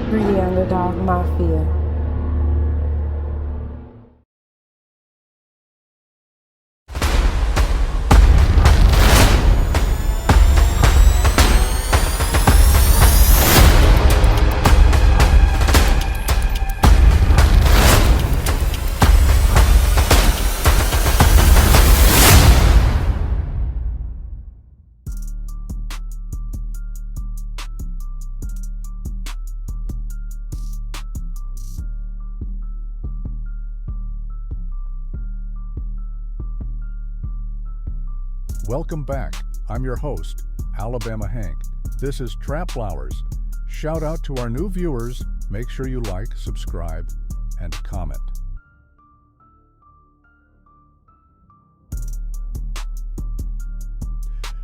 Greedy Underdog Mafia. Welcome back. I'm your host, Alabama Hank. This is Trap Flowers. Shout out to our new viewers. Make sure you like, subscribe, and comment.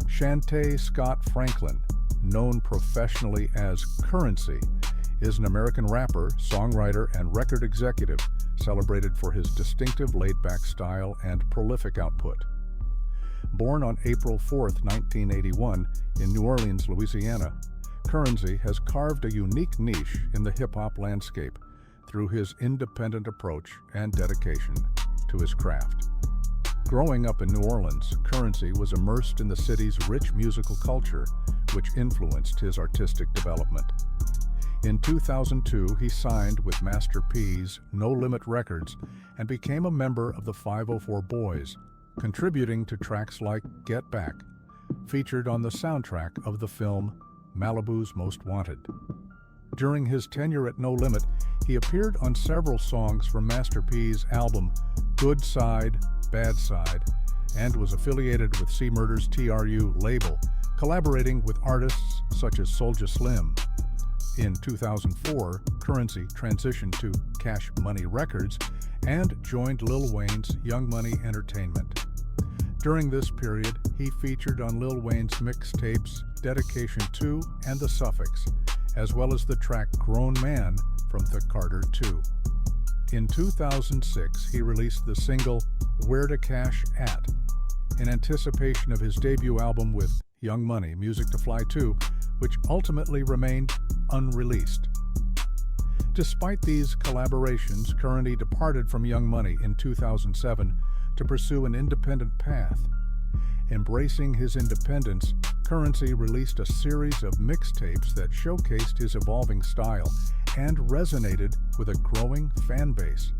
Shantae Scott Franklin, known professionally as Currency, is an American rapper, songwriter, and record executive, celebrated for his distinctive laid-back style and prolific output. Born on April 4, 1981, in New Orleans, Louisiana, Currency has carved a unique niche in the hip-hop landscape through his independent approach and dedication to his craft. Growing up in New Orleans, Currency was immersed in the city's rich musical culture, which influenced his artistic development. In 2002, he signed with Master P's No Limit Records and became a member of the 504 Boys, contributing to tracks like Get Back, featured on the soundtrack of the film Malibu's Most Wanted. During his tenure at No Limit, he appeared on several songs from Master P's album Good Side, Bad Side, and was affiliated with C Murder's TRU label, collaborating with artists such as Soulja Slim. In 2004, Currency transitioned to Cash Money Records and joined Lil Wayne's Young Money Entertainment. During this period, he featured on Lil Wayne's mixtapes Dedication 2 and The Suffix, as well as the track Grown Man from The Carter 2. In 2006, he released the single Where to Cash At, in anticipation of his debut album with Young Money, Music to Fly 2, which ultimately remained unreleased. Despite these collaborations, Currency departed from Young Money in 2007 to pursue an independent path. Embracing his independence, Currency released a series of mixtapes that showcased his evolving style and resonated with a growing fan base.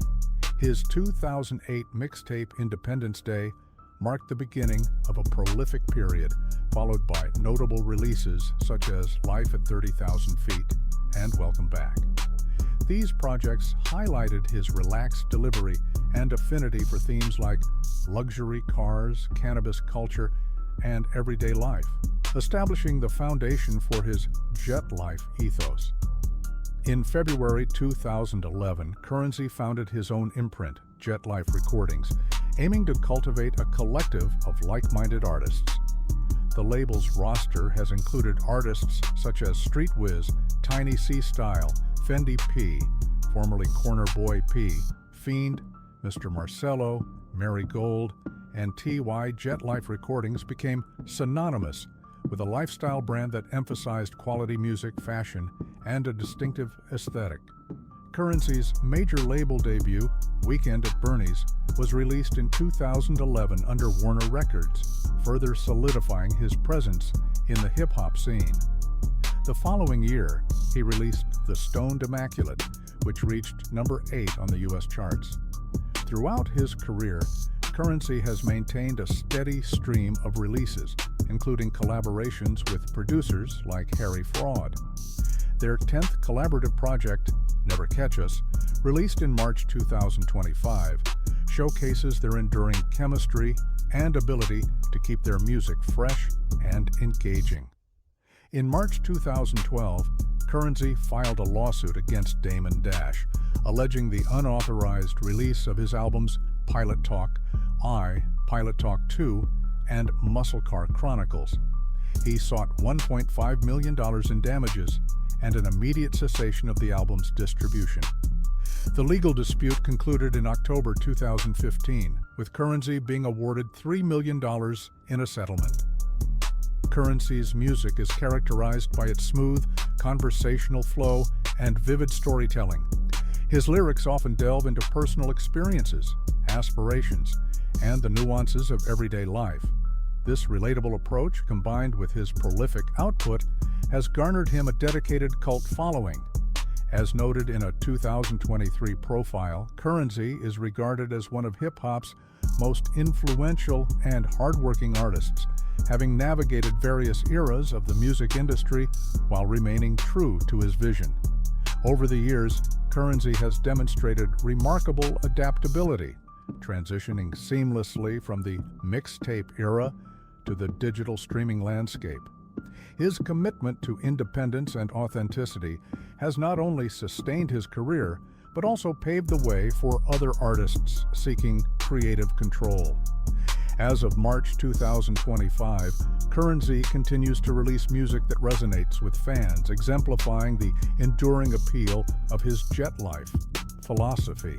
His 2008 mixtape Independence Day marked the beginning of a prolific period, followed by notable releases such as Life at 30,000 Feet and Welcome Back. These projects highlighted his relaxed delivery and affinity for themes like luxury cars, cannabis culture, and everyday life, establishing the foundation for his jet life ethos. In February 2011, Currency founded his own imprint, Jet Life Recordings, aiming to cultivate a collective of like-minded artists. The label's roster has included artists such as Street Wiz, Tiny C Style, Fendi P, formerly Corner Boy P, Fiend, Mr. Marcello, Mary Gold, and TY. Jet Life Recordings became synonymous with a lifestyle brand that emphasized quality music, fashion, and a distinctive aesthetic. Currency's major label debut, Weekend at Bernie's, was released in 2011 under Warner Records, further solidifying his presence in the hip-hop scene. The following year, he released The Stoned Immaculate, which reached number 8 on the U.S. charts. Throughout his career, Currency has maintained a steady stream of releases, including collaborations with producers like Harry Fraud. Their 10th collaborative project, Never Catch Us, released in March 2025, showcases their enduring chemistry and ability to keep their music fresh and engaging. In March 2012, Currency filed a lawsuit against Damon Dash, alleging the unauthorized release of his albums Pilot Talk I, Pilot Talk 2, and Muscle Car Chronicles. He sought $1.5 million in damages and an immediate cessation of the album's distribution. The legal dispute concluded in October 2015, with Currency being awarded $3 million in a settlement. Currency's music is characterized by its smooth, conversational flow and vivid storytelling. His lyrics often delve into personal experiences, aspirations, and the nuances of everyday life. This relatable approach, combined with his prolific output, has garnered him a dedicated cult following. As noted in a 2023 profile, Currency is regarded as one of hip-hop's most influential and hardworking artists, having navigated various eras of the music industry while remaining true to his vision. Over the years, Currency has demonstrated remarkable adaptability, transitioning seamlessly from the mixtape era to the digital streaming landscape. His commitment to independence and authenticity has not only sustained his career, but also paved the way for other artists seeking creative control. As of March 2025, Currency continues to release music that resonates with fans, exemplifying the enduring appeal of his jet life philosophy.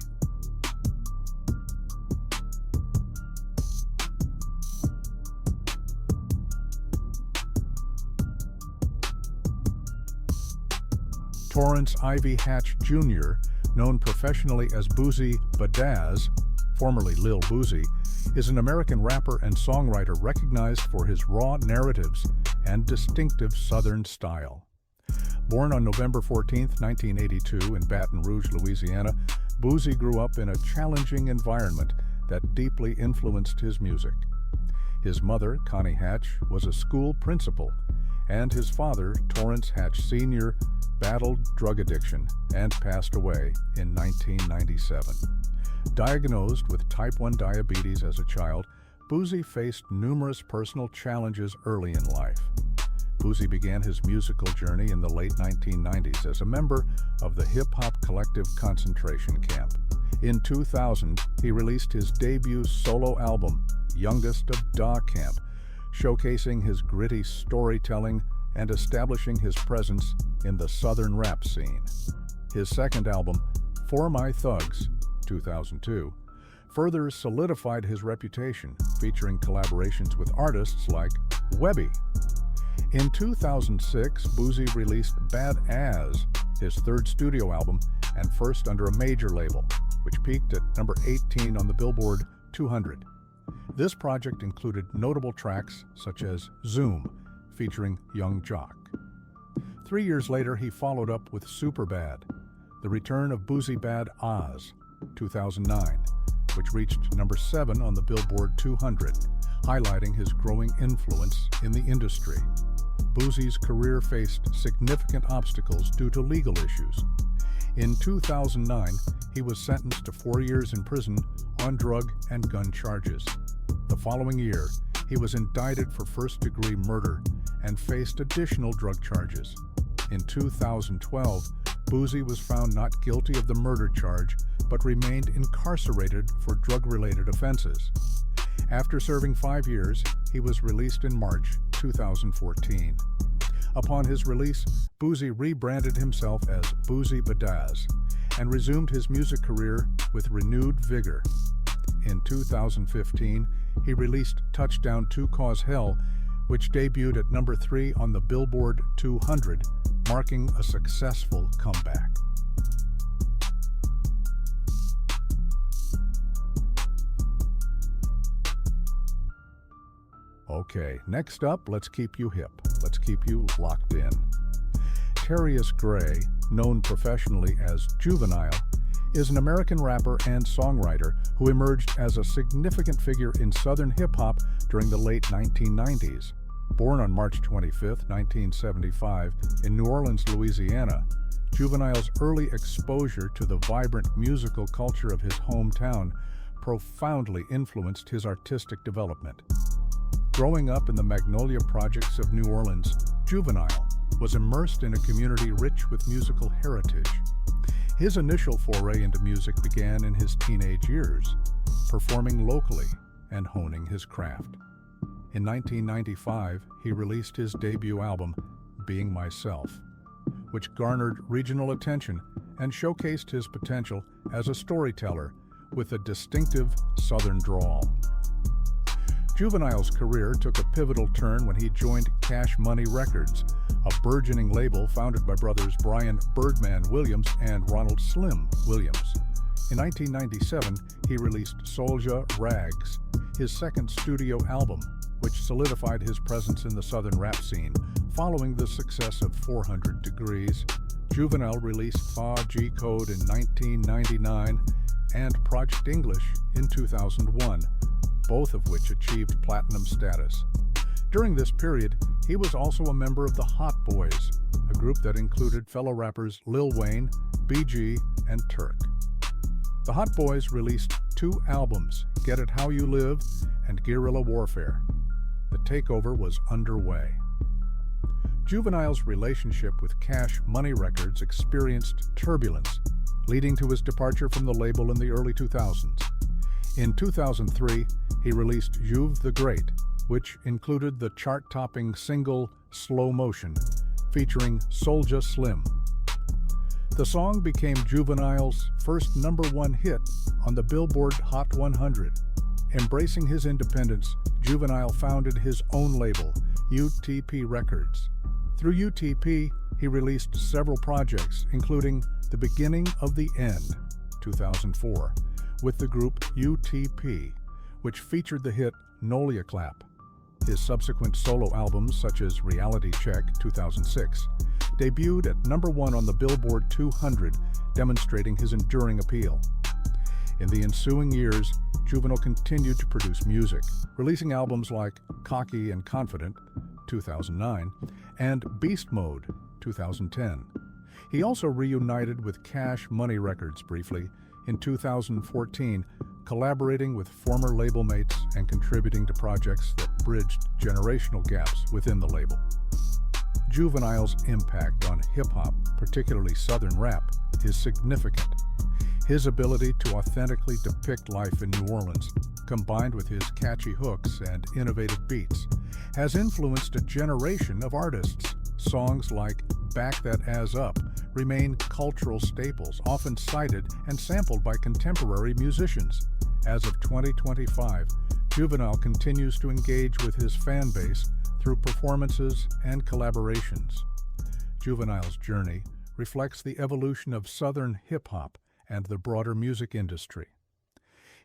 Torrance Ivy Hatch Jr., known professionally as Boosie Badazz, formerly Lil Boosie, is an American rapper and songwriter recognized for his raw narratives and distinctive Southern style. Born on November 14, 1982 in Baton Rouge, Louisiana, Boosie grew up in a challenging environment that deeply influenced his music. His mother, Connie Hatch, was a school principal, and his father, Torrance Hatch Sr., battled drug addiction and passed away in 1997. Diagnosed with type 1 diabetes as a child, Boosie faced numerous personal challenges early in life. Boosie began his musical journey in the late 1990s as a member of the hip-hop collective Concentration Camp. In 2000, he released his debut solo album, Youngest of Da Camp, showcasing his gritty storytelling and establishing his presence in the Southern rap scene. His second album, For My Thugs, 2002, further solidified his reputation, featuring collaborations with artists like Webby. In 2006, Boosie released Bad As, his third studio album and first under a major label, which peaked at number 18 on the Billboard 200. This project included notable tracks such as Zoom, featuring Young Jock. 3 years later, he followed up with Superbad, the return of Boosie Bad Oz, 2009, which reached number 7 on the Billboard 200, highlighting his growing influence in the industry. Boosie's career faced significant obstacles due to legal issues. In 2009, he was sentenced to 4 years in prison on drug and gun charges. The following year, he was indicted for first-degree murder and faced additional drug charges. In 2012, Boosie was found not guilty of the murder charge, but remained incarcerated for drug-related offenses. After serving 5 years, he was released in March 2014. Upon his release, Boosie rebranded himself as Boosie Badazz and resumed his music career with renewed vigor. In 2015, he released Touchdown to Cause Hell, which debuted at number 3 on the Billboard 200, marking a successful comeback. Okay, next up, let's keep you hip. Let's keep you locked in. Terrius Gray, known professionally as Juvenile, is an American rapper and songwriter who emerged as a significant figure in Southern hip-hop during the late 1990s. Born on March 25, 1975, in New Orleans, Louisiana, Juvenile's early exposure to the vibrant musical culture of his hometown profoundly influenced his artistic development. Growing up in the Magnolia Projects of New Orleans, Juvenile was immersed in a community rich with musical heritage. His initial foray into music began in his teenage years, performing locally and honing his craft. In 1995, he released his debut album, Being Myself, which garnered regional attention and showcased his potential as a storyteller with a distinctive Southern drawl. Juvenile's career took a pivotal turn when he joined Cash Money Records, a burgeoning label founded by brothers Brian Birdman Williams and Ronald Slim Williams. In 1997, he released Soulja Rags, his second studio album, which solidified his presence in the southern rap scene. Following the success of 400 Degrees, Juvenile released Fa G Code in 1999 and Project English in 2001, both of which achieved platinum status. During this period, he was also a member of the Hot Boys, a group that included fellow rappers Lil Wayne, BG, and Turk. The Hot Boys released 2 albums, Get It How You Live and Guerrilla Warfare. The takeover was underway. Juvenile's relationship with Cash Money Records experienced turbulence, leading to his departure from the label in the early 2000s. In 2003, he released Juve the Great, which included the chart-topping single Slow Motion, featuring Soulja Slim. The song became Juvenile's first #1 hit on the Billboard Hot 100. Embracing his independence, Juvenile founded his own label, UTP Records. Through UTP, he released several projects, including The Beginning of the End, 2004, with the group UTP, which featured the hit Nolia Clap. His subsequent solo albums, such as Reality Check, 2006, debuted at #1 on the Billboard 200, demonstrating his enduring appeal. In the ensuing years, Juvenile continued to produce music, releasing albums like Cocky and Confident, 2009, and Beast Mode, 2010. He also reunited with Cash Money Records briefly in 2014, collaborating with former label mates and contributing to projects that bridged generational gaps within the label. Juvenile's impact on hip-hop, particularly Southern rap, is significant. His ability to authentically depict life in New Orleans, combined with his catchy hooks and innovative beats, has influenced a generation of artists. Songs like Back That Ass Up remain cultural staples, often cited and sampled by contemporary musicians. As of 2025, Juvenile continues to engage with his fan base through performances and collaborations. Juvenile's journey reflects the evolution of Southern hip-hop and the broader music industry.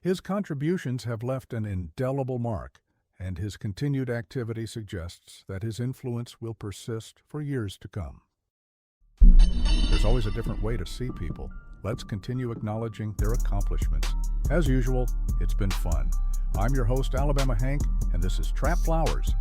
His contributions have left an indelible mark, and his continued activity suggests that his influence will persist for years to come. There's always a different way to see people. Let's continue acknowledging their accomplishments. As usual, it's been fun. I'm your host, Alabama Hank, and this is Trap Flowers.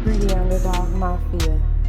The Underdog Mafia.